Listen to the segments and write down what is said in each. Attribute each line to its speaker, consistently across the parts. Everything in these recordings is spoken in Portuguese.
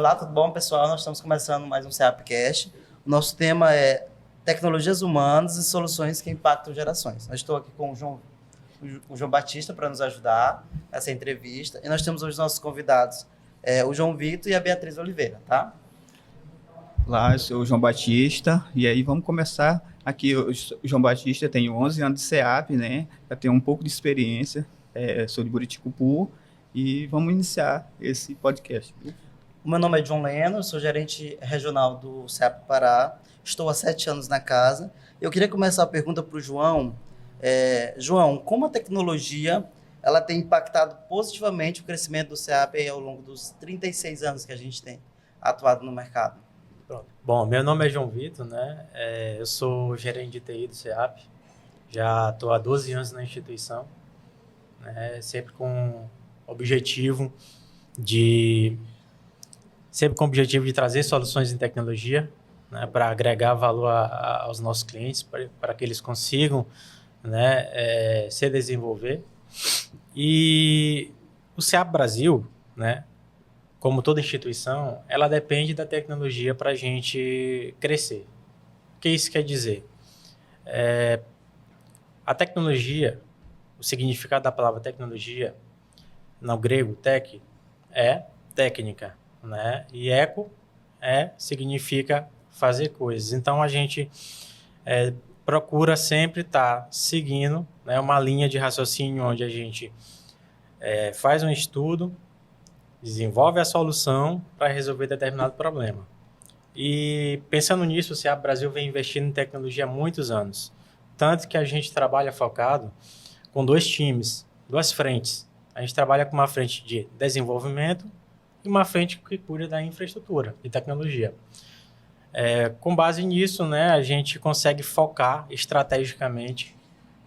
Speaker 1: Olá, tudo bom, pessoal? Nós estamos começando mais um CEAPcast. O nosso tema é tecnologias humanas e soluções que impactam gerações. Eu estou aqui com o João Batista para nos ajudar nessa entrevista. E nós temos os nossos convidados, o João Vitor e a Beatriz Oliveira, tá?
Speaker 2: Olá, eu sou o João Batista, e aí vamos começar aqui. O João Batista tem 11 anos de CEAP, né? Já tenho um pouco de experiência, sou de Buriticupu, e vamos iniciar esse podcast.
Speaker 1: O meu nome é John Leno, sou gerente regional do CEAP Pará, estou há 7 anos na casa. Eu queria começar a pergunta para o João. João, como a tecnologia ela tem impactado positivamente o crescimento do CEAP ao longo dos 36 anos que a gente tem atuado no mercado?
Speaker 3: Pronto. Bom, meu nome é João Vitor, né? Eu sou gerente de TI do CEAP, já estou há 12 anos na instituição, né? Sempre com o objetivo de trazer soluções em tecnologia, né, para agregar valor aos nossos clientes, para que eles consigam, né, se desenvolver. E o CEAP Brasil, né, como toda instituição, ela depende da tecnologia para a gente crescer. O que isso quer dizer? A tecnologia, o significado da palavra tecnologia, no grego, tech, é técnica, né? E eco significa fazer coisas. Então, a gente procura sempre estar seguindo, né, uma linha de raciocínio onde a gente faz um estudo, desenvolve a solução para resolver determinado problema. E pensando nisso, o CEAP Brasil vem investindo em tecnologia há muitos anos. Tanto que a gente trabalha focado com 2 times, 2 frentes. A gente trabalha com uma frente de desenvolvimento e uma frente que cuida da infraestrutura e tecnologia. Com base nisso, né, a gente consegue focar estrategicamente,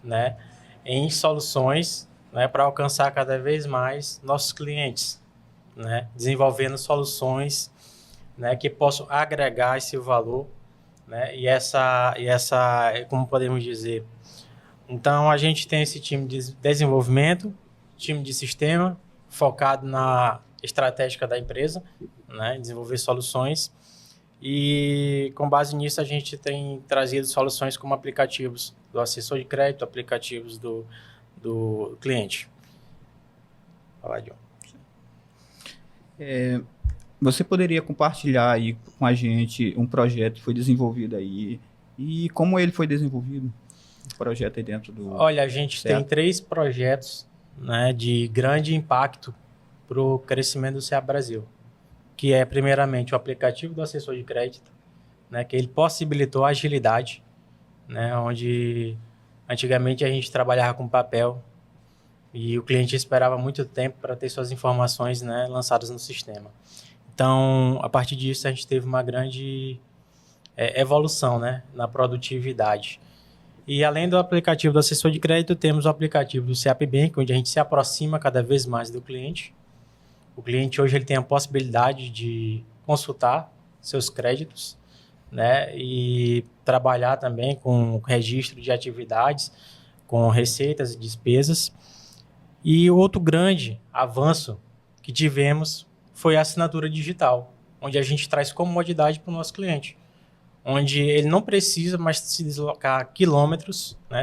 Speaker 3: né, em soluções, né, para alcançar cada vez mais nossos clientes, né, desenvolvendo soluções, né, que possam agregar esse valor, né, e essa, como podemos dizer, então a gente tem esse time de desenvolvimento, time de sistema, focado na estratégica da empresa, né, desenvolver soluções, e com base nisso a gente tem trazido soluções como aplicativos do assessor de crédito, aplicativos do cliente. Fala, John.
Speaker 2: Você poderia compartilhar aí com a gente um projeto que foi desenvolvido aí e como ele foi desenvolvido? O projeto aí dentro do...
Speaker 3: Olha, a gente tem 3 projetos, né, de grande impacto para o crescimento do CEAP Brasil, que é, primeiramente, o aplicativo do assessor de crédito, né, que ele possibilitou a agilidade, né, onde antigamente a gente trabalhava com papel e o cliente esperava muito tempo para ter suas informações, né, lançadas no sistema. Então, a partir disso, a gente teve uma grande evolução, né, na produtividade. E além do aplicativo do assessor de crédito, temos o aplicativo do CEAP Bank, onde a gente se aproxima cada vez mais do cliente. O cliente hoje ele tem a possibilidade de consultar seus créditos, né, e trabalhar também com registro de atividades, com receitas e despesas. E outro grande avanço que tivemos foi a assinatura digital, onde a gente traz comodidade para o nosso cliente, onde ele não precisa mais se deslocar quilômetros, né,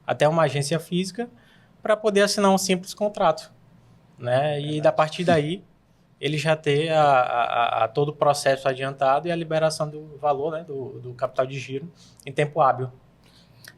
Speaker 3: até uma agência física para poder assinar um simples contrato, né? E a partir daí ele já ter todo o processo adiantado e a liberação do valor, né, do capital de giro em tempo hábil.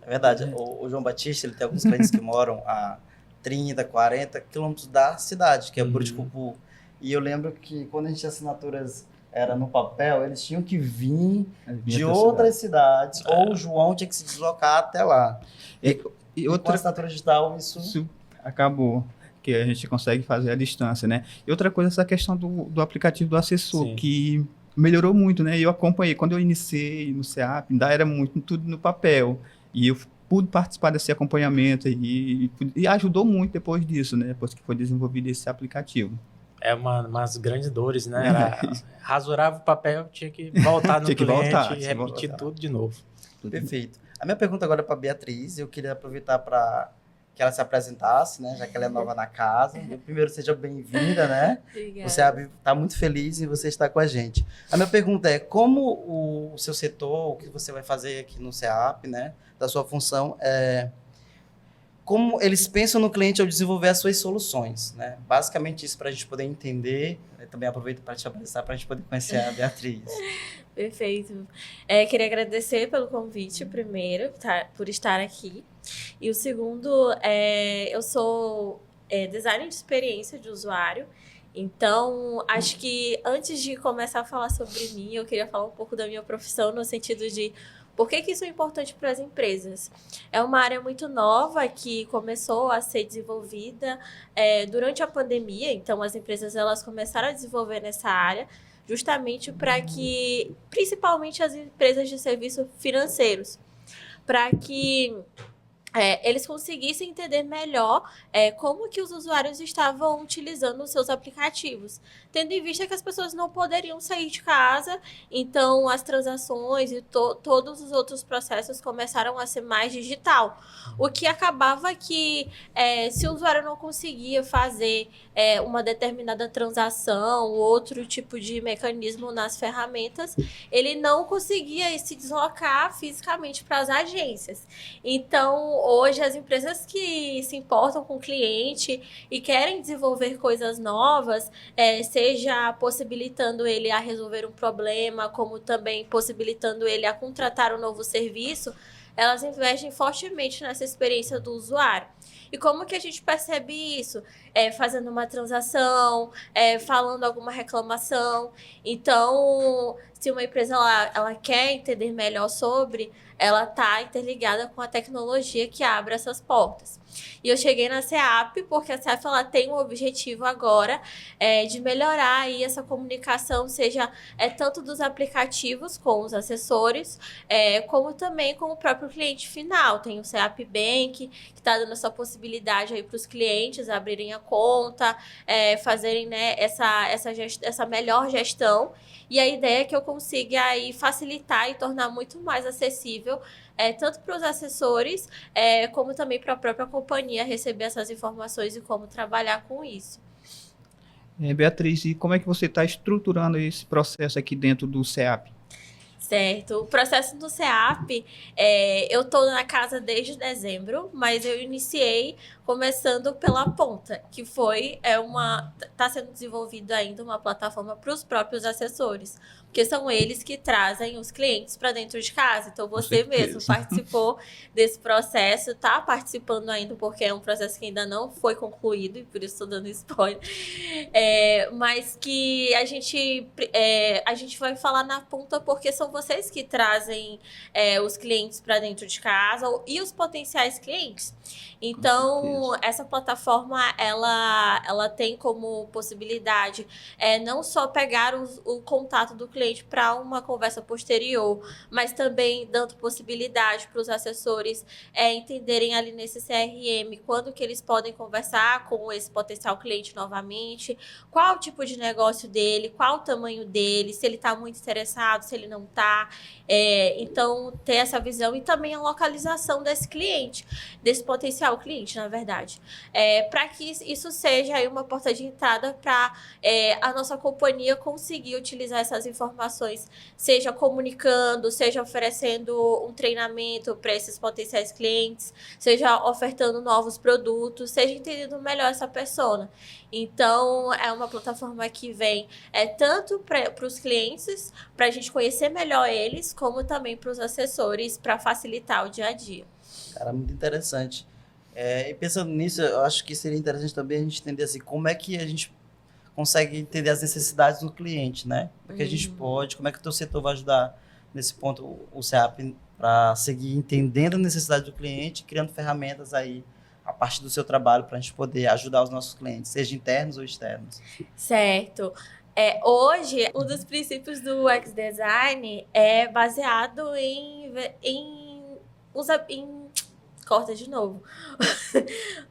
Speaker 1: É verdade. O João Batista ele tem alguns clientes que moram a 30, 40 quilômetros da cidade, que é Buriticupu. E eu lembro que quando a gente tinha assinaturas era no papel, eles tinham que vir de outras cidades, ou o João tinha que se deslocar até lá. E outra com a assinatura digital, isso
Speaker 2: acabou, que a gente consegue fazer à distância, né? E outra coisa, essa questão do aplicativo do assessor, sim, que melhorou muito, né? Eu acompanhei, quando eu iniciei no CEAP, ainda era muito tudo no papel, e eu pude participar desse acompanhamento e ajudou muito depois disso, né? Depois que foi desenvolvido esse aplicativo.
Speaker 3: Umas grandes dores, né? Rasurava o papel, tinha que voltar no cliente e repetir tudo de novo.
Speaker 1: Perfeito. A minha pergunta agora é para a Beatriz. Eu queria aproveitar para que ela se apresentasse, né? Já que ela é nova na casa. Primeiro, seja bem-vinda, né?
Speaker 4: Obrigada.
Speaker 1: Você está muito feliz em você estar com a gente. A minha pergunta é, como o seu setor, o que você vai fazer aqui no CEAP, né? Da sua função, como eles pensam no cliente ao desenvolver as suas soluções, né? Basicamente isso para a gente poder entender. Eu também aproveito para te apresentar para a gente poder conhecer a Beatriz.
Speaker 4: Perfeito. Queria agradecer pelo convite, primeiro, por estar aqui. E o segundo, eu sou designer de experiência de usuário. Então, acho que antes de começar a falar sobre mim, eu queria falar um pouco da minha profissão no sentido de por que isso é importante para as empresas. É uma área muito nova que começou a ser desenvolvida durante a pandemia. Então, as empresas elas começaram a desenvolver nessa área justamente para que, principalmente as empresas de serviços financeiros, para que eles conseguissem entender melhor como que os usuários estavam utilizando os seus aplicativos, tendo em vista que as pessoas não poderiam sair de casa, então as transações e todos os outros processos começaram a ser mais digital, o que acabava que se o usuário não conseguia fazer uma determinada transação ou outro tipo de mecanismo nas ferramentas, ele não conseguia se deslocar fisicamente para as agências. Então, hoje, as empresas que se importam com o cliente e querem desenvolver coisas novas, seja possibilitando ele a resolver um problema, como também possibilitando ele a contratar um novo serviço, elas investem fortemente nessa experiência do usuário. E como que a gente percebe isso? Fazendo uma transação, falando alguma reclamação. Então, se uma empresa ela quer entender melhor sobre, ela está interligada com a tecnologia que abre essas portas. E eu cheguei na CEAP porque a CEAP ela tem um objetivo agora de melhorar aí essa comunicação, seja tanto dos aplicativos com os assessores, como também com o próprio cliente final. Tem o CEAP Bank, que está dando essa possibilidade aí para os clientes abrirem a conta, fazerem, né, essa melhor gestão. E a ideia é que eu consiga aí facilitar e tornar muito mais acessível tanto para os assessores, como também para a própria companhia receber essas informações e como trabalhar com isso.
Speaker 2: Beatriz, e como é que você está estruturando esse processo aqui dentro do CEAP?
Speaker 4: Certo. O processo do CEAP, eu estou na casa desde dezembro, mas eu iniciei começando pela ponta, que foi está sendo desenvolvida ainda uma plataforma para os próprios assessores, porque são eles que trazem os clientes para dentro de casa. Então, você mesmo participou desse processo, está participando ainda, porque é um processo que ainda não foi concluído, e por isso estou dando spoiler, mas que a gente vai falar na ponta, porque são vocês que trazem os clientes para dentro de casa e os potenciais clientes. Então, essa plataforma, ela tem como possibilidade não só pegar o contato do cliente para uma conversa posterior, mas também dando possibilidade para os assessores entenderem ali nesse CRM quando que eles podem conversar com esse potencial cliente novamente, qual o tipo de negócio dele, qual o tamanho dele, se ele está muito interessado, se ele não está. Então, ter essa visão e também a localização desse cliente, desse potencial cliente, na verdade. Para que isso seja aí uma porta de entrada para a nossa companhia conseguir utilizar essas informações, seja comunicando, seja oferecendo um treinamento para esses potenciais clientes, seja ofertando novos produtos, seja entendendo melhor essa persona. Então, é uma plataforma que vem tanto para os clientes, para a gente conhecer melhor eles, como também para os assessores, para facilitar o dia a dia.
Speaker 1: Cara, muito interessante. E pensando nisso, eu acho que seria interessante também a gente entender assim, como é que a gente consegue entender as necessidades do cliente, né? Porque a gente pode, como é que o teu setor vai ajudar nesse ponto, o CEAP, para seguir entendendo a necessidade do cliente, criando ferramentas aí a partir do seu trabalho para a gente poder ajudar os nossos clientes, seja internos ou externos.
Speaker 4: Certo. Hoje, um dos princípios do UX Design é baseado corta de novo.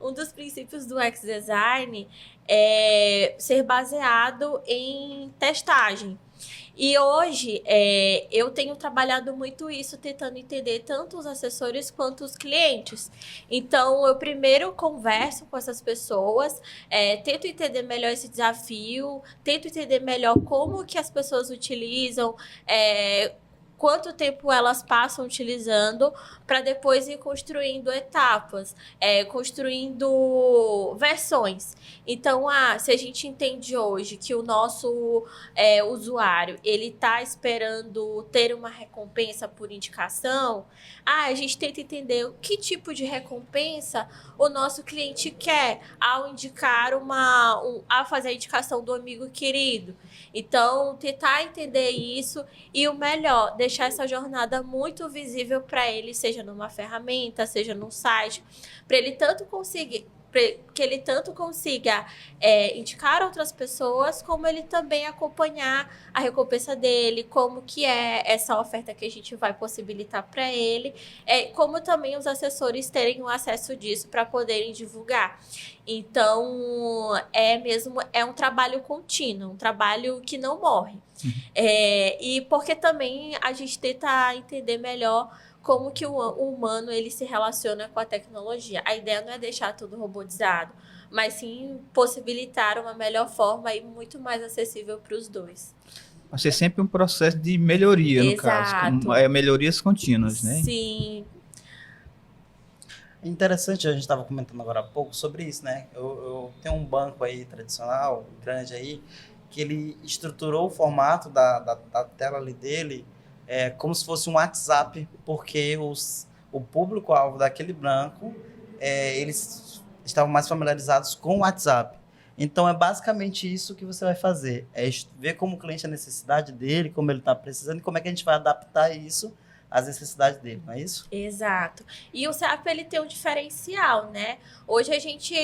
Speaker 4: Um dos princípios do UX Design é ser baseado em testagem. E hoje, eu tenho trabalhado muito isso, tentando entender tanto os assessores quanto os clientes. Então, eu primeiro converso com essas pessoas, tento entender melhor esse desafio, tento entender melhor como que as pessoas utilizam, quanto tempo elas passam utilizando, para depois ir construindo etapas, construindo versões. Então, se a gente entende hoje que o nosso usuário ele está esperando ter uma recompensa por indicação, a gente tenta entender o que tipo de recompensa o nosso cliente quer ao indicar a fazer a indicação do amigo querido. Então, tentar entender isso e o melhor, deixar essa jornada muito visível para ele, seja numa ferramenta, seja num site, para ele que ele tanto consiga indicar outras pessoas, como ele também acompanhar a recompensa dele, como que é essa oferta que a gente vai possibilitar para ele, como também os assessores terem o acesso disso para poderem divulgar. Então, é um trabalho contínuo, um trabalho que não morre. E porque também a gente tenta entender melhor como que o humano ele se relaciona com a tecnologia. A ideia não é deixar tudo robotizado, mas sim possibilitar uma melhor forma e muito mais acessível para os dois.
Speaker 2: Vai ser sempre um processo de melhoria, no
Speaker 4: Exato.
Speaker 2: caso. Melhorias contínuas, né?
Speaker 4: Sim.
Speaker 1: É interessante, a gente estava comentando agora há pouco sobre isso, né? Eu tenho um banco aí tradicional, grande aí, que ele estruturou o formato da tela ali dele como se fosse um WhatsApp, porque o público-alvo daquele banco, eles estavam mais familiarizados com o WhatsApp. Então, é basicamente isso que você vai fazer. É ver como o cliente, a necessidade dele, como ele está precisando e como é que a gente vai adaptar isso às necessidades dele, não é isso?
Speaker 4: Exato. E o SEAP, ele tem um diferencial, né? Hoje a gente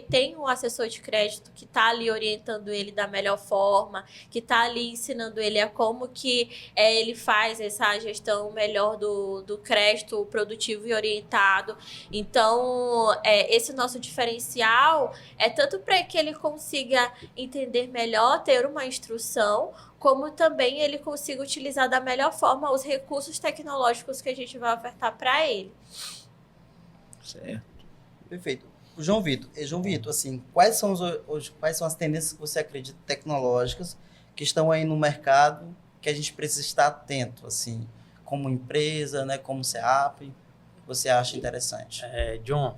Speaker 4: tem um assessor de crédito que está ali orientando ele da melhor forma, que está ali ensinando ele a como que ele faz essa gestão melhor do crédito produtivo e orientado. Então, esse nosso diferencial é tanto para que ele consiga entender melhor, ter uma instrução, como também ele consiga utilizar da melhor forma os recursos tecnológicos que a gente vai ofertar para ele.
Speaker 2: Certo.
Speaker 1: Perfeito. João Vitor, assim, quais são as tendências que você acredita tecnológicas que estão aí no mercado que a gente precisa estar atento, assim, como empresa, né, como SEAP, você acha interessante?
Speaker 3: John,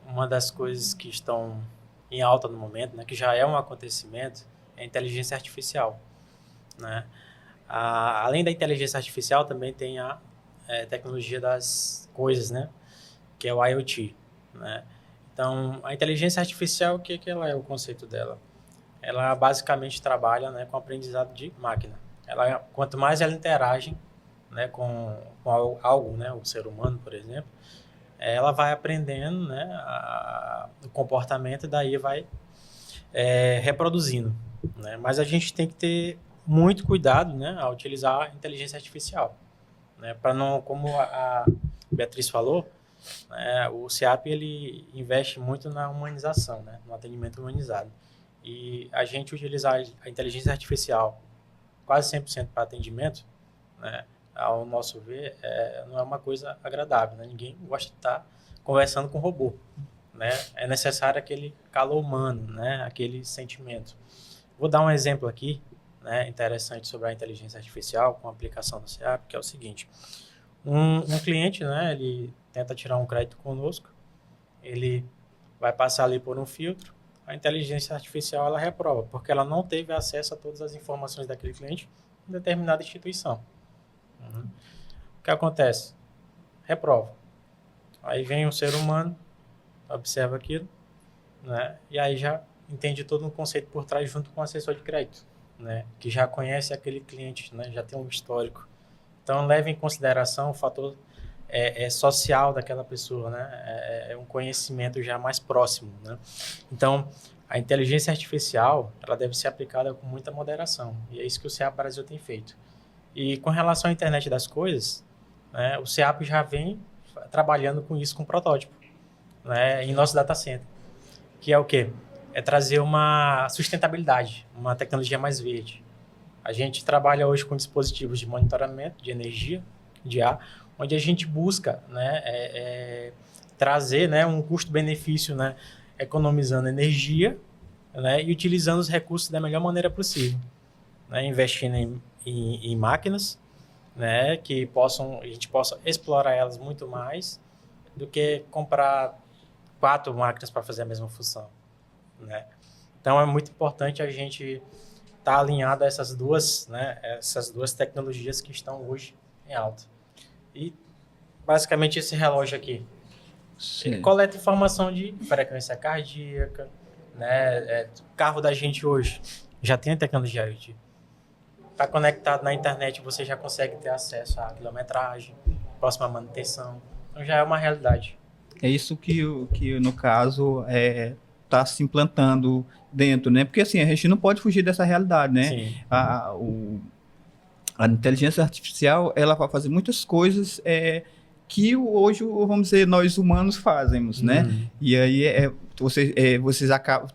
Speaker 3: uma das coisas que estão em alta no momento, né, que já é um acontecimento, é a inteligência artificial. Né? Além da inteligência artificial, também tem a tecnologia das coisas, né? Que é o IoT. Né? Então, a inteligência artificial, o que ela é o conceito dela? Ela basicamente trabalha, né, com aprendizado de máquina. Quanto mais ela interage, né, com algo, né, o ser humano, por exemplo, ela vai aprendendo, né, o comportamento e daí vai reproduzindo. Né? Mas a gente tem que ter muito cuidado, né, ao utilizar a inteligência artificial, né, para não, como a Beatriz falou, né, o SEAP ele investe muito na humanização, né, no atendimento humanizado, e a gente utilizar a inteligência artificial quase 100% para atendimento, né, ao nosso ver, não é uma coisa agradável, né? Ninguém gosta de estar conversando com robô, né? É necessário aquele calor humano, né, aquele sentimento. Vou dar um exemplo aqui, né, interessante sobre a inteligência artificial com a aplicação do SEAP, que é o seguinte. Um cliente, né, ele tenta tirar um crédito conosco, ele vai passar ali por um filtro, a inteligência artificial ela reprova, porque ela não teve acesso a todas as informações daquele cliente em determinada instituição. O que acontece? Reprova. Aí vem um ser humano, observa aquilo, né, e aí já entende todo um conceito por trás junto com o assessor de crédito, né, que já conhece aquele cliente, né, já tem um histórico. Então, leva em consideração o fator social daquela pessoa, né, é um conhecimento já mais próximo. Né? Então, a inteligência artificial ela deve ser aplicada com muita moderação, e é isso que o SEAP Brasil tem feito. E com relação à internet das coisas, né, o SEAP já vem trabalhando com isso, com protótipo, né, em nosso data center, que é o quê? É trazer uma sustentabilidade, uma tecnologia mais verde. A gente trabalha hoje com dispositivos de monitoramento de energia, de ar, onde a gente busca, né, trazer, né, um custo-benefício, né, economizando energia, né, e utilizando os recursos da melhor maneira possível, né, investindo em máquinas, né, que a gente possa explorar elas muito mais do que comprar 4 máquinas para fazer a mesma função, né? Então é muito importante a gente estar alinhado a essas duas tecnologias que estão hoje em alta. E basicamente esse relógio aqui, ele coleta informação de frequência cardíaca, né? O carro da gente hoje já tem a tecnologia IoT. Está conectado na internet, você já consegue ter acesso à quilometragem, próxima manutenção. Então já é uma realidade.
Speaker 2: É isso que no caso, está se implantando dentro, né? Porque assim, a gente não pode fugir dessa realidade, né?
Speaker 3: Sim.
Speaker 2: A inteligência artificial, ela vai fazer muitas coisas que hoje, vamos dizer, nós humanos fazemos, né? E aí vocês acabam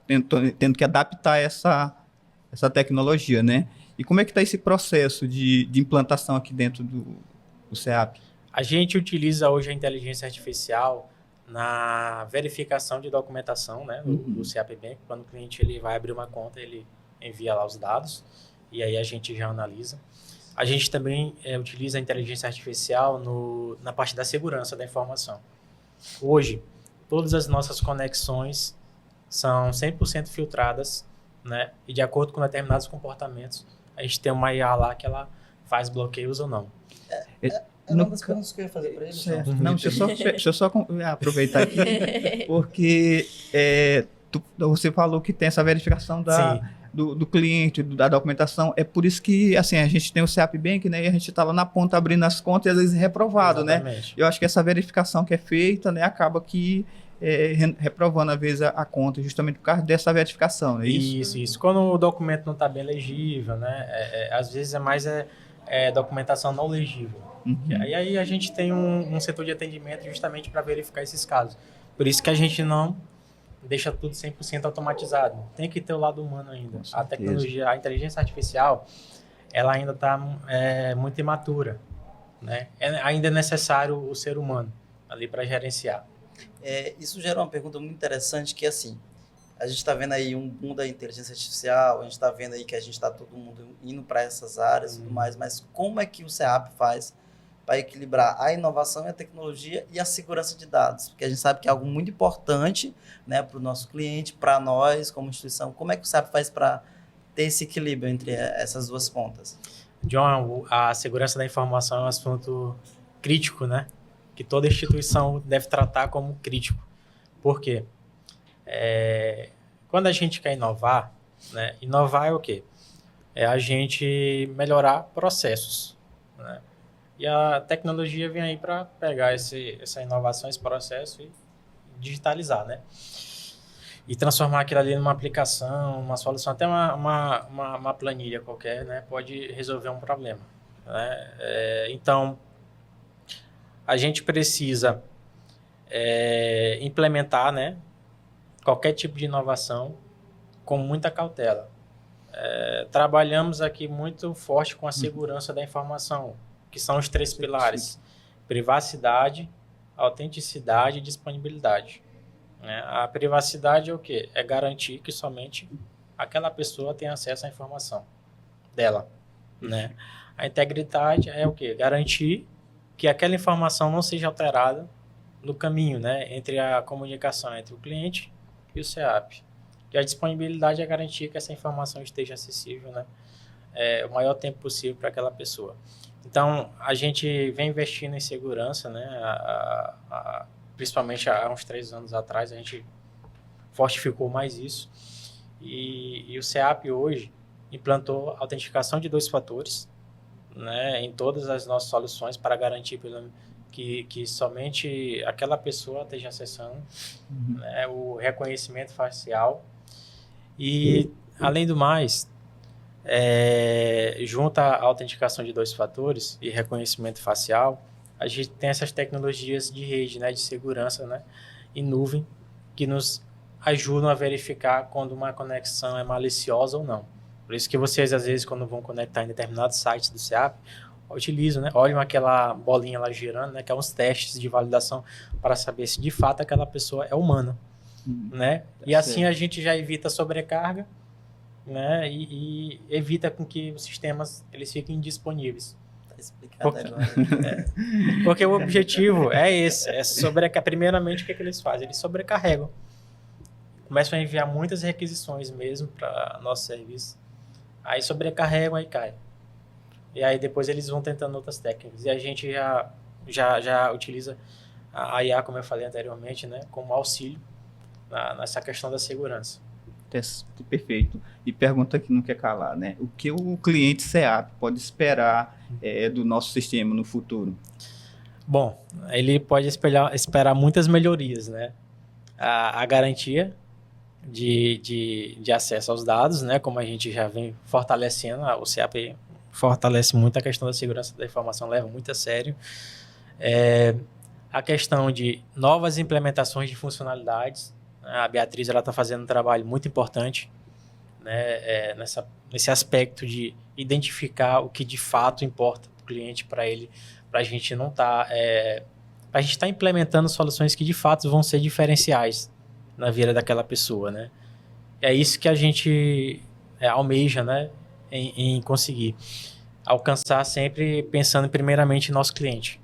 Speaker 2: tendo que adaptar essa tecnologia, né? E como é que está esse processo de implantação aqui dentro do CEAP?
Speaker 3: A gente utiliza hoje a inteligência artificial na verificação de documentação, né, do CEAP Bank. Quando o cliente ele vai abrir uma conta, ele envia lá os dados e aí a gente já analisa. A gente também utiliza a inteligência artificial na parte da segurança da informação. Hoje, todas as nossas conexões são 100% filtradas, né, e de acordo com determinados comportamentos, a gente tem uma IA lá que ela faz bloqueios ou não.
Speaker 1: É uma das perguntas que eu ia fazer para ele.
Speaker 2: Não, deixa eu só aproveitar aqui, porque você falou que tem essa verificação do cliente, da documentação. É por isso que assim, a gente tem o CEAP Bank, né, e a gente está lá na ponta abrindo as contas e às vezes reprovado. Exatamente. Né? Eu acho que essa verificação que é feita, né, acaba que reprovando às vezes a conta, justamente por causa dessa verificação. Né?
Speaker 3: Isso. Quando o documento não está bem legível, né, às vezes é mais documentação não legível. E aí a gente tem um setor de atendimento justamente para verificar esses casos. Por isso que a gente não deixa tudo 100% automatizado. Tem que ter o lado humano ainda. A tecnologia, a inteligência artificial, ela ainda está muito imatura, né? Ainda é necessário o ser humano ali para gerenciar.
Speaker 1: Isso gera uma pergunta muito interessante que, assim, a gente está vendo aí um boom da inteligência artificial, a gente está vendo aí que a gente está todo mundo indo para essas áreas e tudo mais, mas como é que o CEAP faz para equilibrar a inovação e a tecnologia e a segurança de dados? Porque a gente sabe que é algo muito importante, né, para o nosso cliente, para nós como instituição. Como é que o CEAP faz para ter esse equilíbrio entre essas duas pontas?
Speaker 3: John, a segurança da informação é um assunto crítico, né? Que toda instituição deve tratar como crítico. Por quê? Quando a gente quer inovar, né? Inovar é o quê? É a gente melhorar processos, né? E a tecnologia vem aí para pegar essa inovação, esse processo e digitalizar, né? E transformar aquilo ali numa aplicação, uma solução, até uma planilha qualquer, né? Pode resolver um problema, né? Então, a gente precisa implementar, né, qualquer tipo de inovação com muita cautela. Trabalhamos aqui muito forte com a segurança da informação, que são os 3 pilares: privacidade, autenticidade e disponibilidade. A privacidade é o quê? É garantir que somente aquela pessoa tem acesso à informação dela, né? A integridade é o quê? Garantir que aquela informação não seja alterada no caminho, né, entre a comunicação entre o cliente e o CEAP. E a disponibilidade é garantir que essa informação esteja acessível, né, o maior tempo possível para aquela pessoa. Então, a gente vem investindo em segurança, né, principalmente há uns 3 anos atrás, a gente fortificou mais isso. E o CEAP hoje implantou autenticação de 2 fatores, né, em todas as nossas soluções para garantir que somente aquela pessoa esteja acessando, né, o reconhecimento facial. E, além do mais, junto à autenticação de 2 fatores e reconhecimento facial, a gente tem essas tecnologias de rede, né, de segurança, né, em nuvem, que nos ajudam a verificar quando uma conexão é maliciosa ou não. Por isso que vocês, às vezes, quando vão conectar em determinados sites do SEAP, utilizam, né? Olham aquela bolinha lá girando, né? Que é uns testes de validação para saber se de fato aquela pessoa é humana, né? E assim a gente já evita sobrecarga, né? E evita com que os sistemas eles fiquem indisponíveis.
Speaker 1: Tá explicado agora.
Speaker 3: Porque o objetivo é esse, primeiramente o que eles fazem? Eles sobrecarregam. Começam a enviar muitas requisições mesmo para nosso serviço. Aí sobrecarregam, aí cai. E aí depois eles vão tentando outras técnicas. E a gente já utiliza a IA, como eu falei anteriormente, né, como auxílio nessa questão da segurança.
Speaker 2: Perfeito. E pergunta que não quer calar, né? O que o cliente SEAP pode esperar do nosso sistema no futuro?
Speaker 3: Bom, ele pode esperar muitas melhorias, né? A garantia de acesso aos dados, né? Como a gente já vem fortalecendo, o SEAP fortalece muito a questão da segurança da informação, leva muito a sério. A questão de novas implementações de funcionalidades. A Beatriz está fazendo um trabalho muito importante, né, nesse aspecto de identificar o que de fato importa para o cliente, para a gente não estar... a gente está implementando soluções que de fato vão ser diferenciais na vida daquela pessoa, né? É isso que a gente almeja, né, em conseguir alcançar, sempre pensando primeiramente em nosso cliente.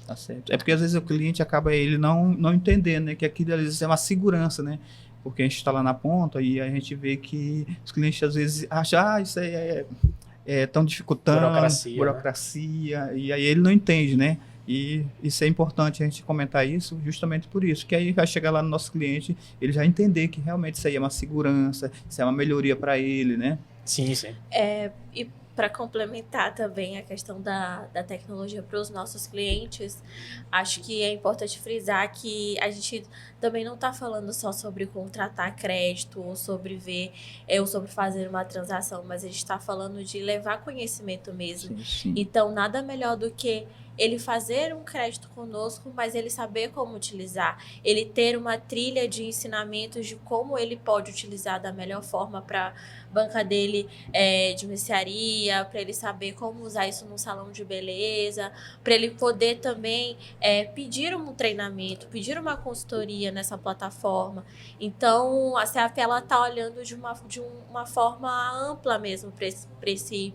Speaker 2: Tá certo. É porque às vezes o cliente acaba ele não entendendo, né, que aquilo às vezes é uma segurança, né? Porque a gente está lá na ponta e a gente vê que os clientes às vezes acham, isso aí tão dificultando, burocracia, né? E aí ele não entende, né? E isso é importante a gente comentar isso justamente por isso, que aí vai chegar lá no nosso cliente, ele já entender que realmente isso aí é uma segurança, isso é uma melhoria para ele, né?
Speaker 3: Sim, sim.
Speaker 4: E para complementar também a questão da tecnologia para os nossos clientes, acho que é importante frisar que a gente também não está falando só sobre contratar crédito ou sobre ver ou sobre fazer uma transação, mas a gente está falando de levar conhecimento mesmo.
Speaker 2: Sim.
Speaker 4: Então, nada melhor do que ele fazer um crédito conosco, mas ele saber como utilizar, ele ter uma trilha de ensinamentos de como ele pode utilizar da melhor forma para a banca dele de mercearia, para ele saber como usar isso no salão de beleza, para ele poder também pedir um treinamento, pedir uma consultoria nessa plataforma. Então, a CEAP está olhando de uma forma ampla mesmo para esse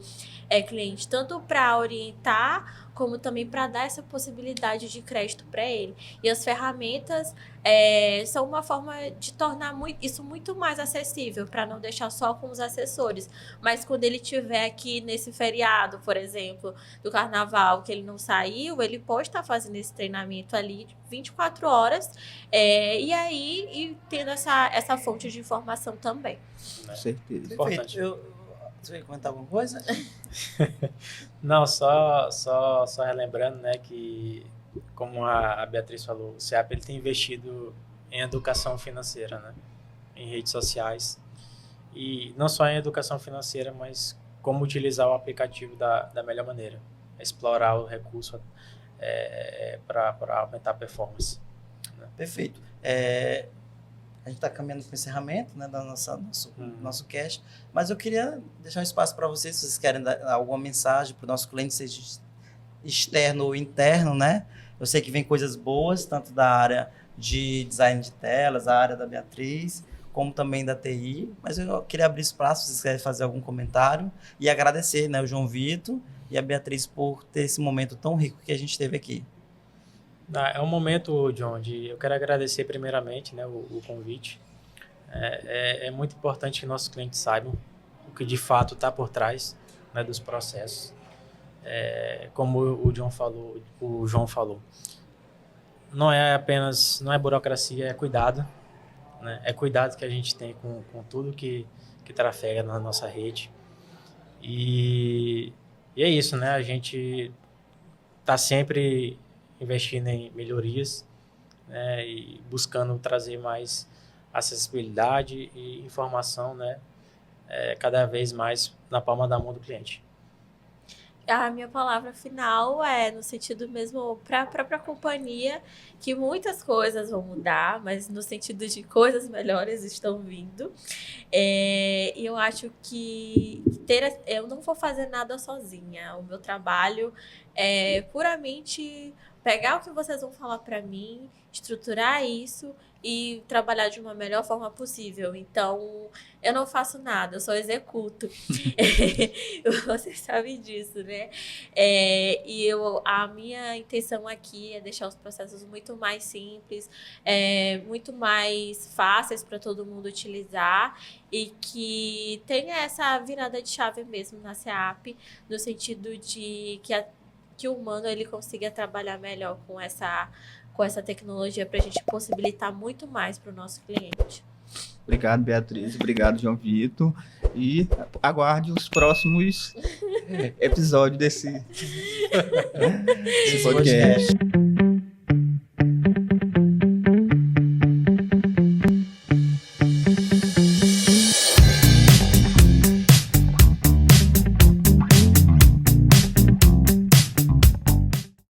Speaker 4: cliente, tanto para orientar, como também para dar essa possibilidade de crédito para ele. E as ferramentas são uma forma de tornar isso muito mais acessível, para não deixar só com os assessores. Mas quando ele estiver aqui nesse feriado, por exemplo, do carnaval, que ele não saiu, ele pode estar fazendo esse treinamento ali 24 horas, e tendo essa fonte de informação também.
Speaker 2: Com certeza.
Speaker 1: Perfeito. Você ia comentar alguma coisa?
Speaker 3: Não, só relembrando, né, que como a Beatriz falou, o SEAP ele tem investido em educação financeira, né, em redes sociais, e não só em educação financeira, mas como utilizar o aplicativo da melhor maneira, explorar o recurso para aumentar a performance. Né?
Speaker 1: Perfeito. A gente está caminhando para o encerramento, né, do nosso cast, mas eu queria deixar um espaço para vocês, se vocês querem dar alguma mensagem para o nosso cliente, seja externo ou interno, né? Eu sei que vem coisas boas, tanto da área de design de telas, a área da Beatriz, como também da TI, mas eu queria abrir espaço, se vocês querem fazer algum comentário, e agradecer, né, o João Vitor e a Beatriz por ter esse momento tão rico que a gente teve aqui.
Speaker 3: É um momento, John, eu quero agradecer primeiramente, né, o convite. É muito importante que nossos clientes saibam o que de fato está por trás, né, dos processos. Como o João falou, não é burocracia, é cuidado, né? É cuidado que a gente tem com tudo que trafega na nossa rede. E é isso, né? A gente está sempre investindo em melhorias, né, e buscando trazer mais acessibilidade e informação, né, cada vez mais na palma da mão do cliente.
Speaker 4: A minha palavra final é no sentido mesmo para a própria companhia, que muitas coisas vão mudar, mas no sentido de coisas melhores estão vindo. E eu acho que eu não vou fazer nada sozinha. O meu trabalho é puramente pegar o que vocês vão falar para mim, estruturar isso e trabalhar de uma melhor forma possível. Então, eu não faço nada, eu só executo. Vocês sabem disso, né? A minha intenção aqui é deixar os processos muito mais simples, muito mais fáceis para todo mundo utilizar e que tenha essa virada de chave mesmo na SEAP, no sentido de que o humano ele consiga trabalhar melhor com essa tecnologia para a gente possibilitar muito mais para o nosso cliente.
Speaker 2: Obrigado, Beatriz. Obrigado, João Vitor. E aguarde os próximos episódios desse podcast.